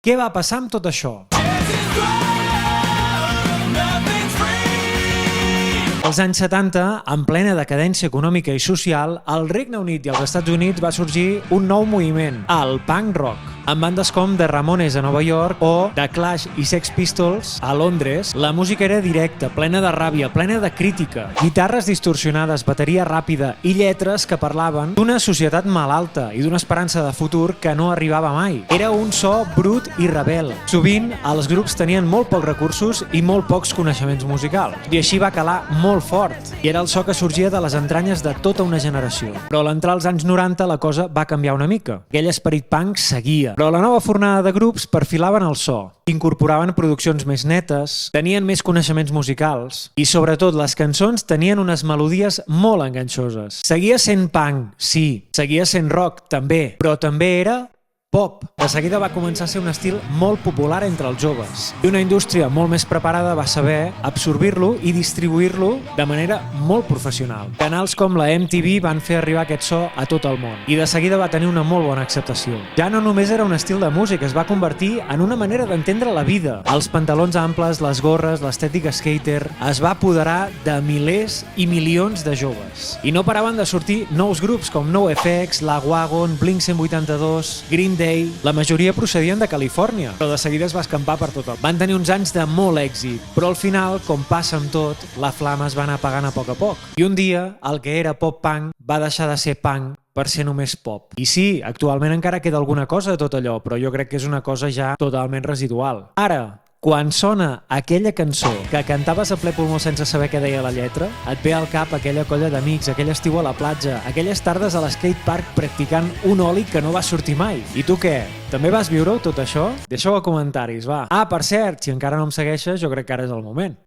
Què va passar amb tot això? Als anys 70, en plena decadència econòmica i social, al Regne Unit i als Estats Units va sorgir un nou moviment, el punk rock, amb bandes com The Ramones a Nova York o The Clash i Sex Pistols a Londres. La música era directa, plena de ràbia, plena de crítica, guitarres distorsionades, bateria ràpida i lletres que parlaven d'una societat malalta i d'una esperança de futur que no arribava mai. Era un so brut i rebel. Sovint, els grups tenien molt pocs recursos i molt pocs coneixements musicals, i així va calar molt fort, i era el so que sorgia de les entranyes de tota una generació. Però a l'entrar als anys 90 la cosa va canviar una mica. Aquell esperit punk seguia, però la nova fornada de grups perfilaven el so, incorporaven produccions més netes, tenien més coneixements musicals i sobretot les cançons tenien unes melodies molt enganxoses. Seguia sent punk, sí, seguia sent rock, també, però també era pop. De seguida va començar a ser un estil molt popular entre els joves i una indústria molt més preparada va saber absorbir-lo i distribuir-lo de manera molt professional. Canals com la MTV van fer arribar aquest so a tot el món i de seguida va tenir una molt bona acceptació. Ja no només era un estil de música, es va convertir en una manera d'entendre la vida. Els pantalons amples, les gorres, l'estètica skater es va apoderar de milers i milions de joves. I no paraven de sortir nous grups com NoFX, Lagwagon, Blink-182, Green Day, la majoria procedien de Califòrnia, però de seguida es va escampar per tot el món. Van tenir uns anys de molt èxit, però al final, com passa amb tot, la flama es va anar apagant a poc. I un dia, el que era pop-punk va deixar de ser punk per ser només pop. I sí, actualment encara queda alguna cosa de tot allò, però jo crec que és una cosa ja totalment residual. Ara, quan sona aquella cançó que cantaves a ple pulmó sense saber què deia la lletra, et ve al cap aquella colla d'amics, aquell estiu a la platja, aquelles tardes a l'skatepark practicant un oli que no va sortir mai. I tu què? També vas viure-ho tot això? Deixeu-ho a comentaris, va. Ah, per cert, si encara no em segueixes, jo crec que ara és el moment.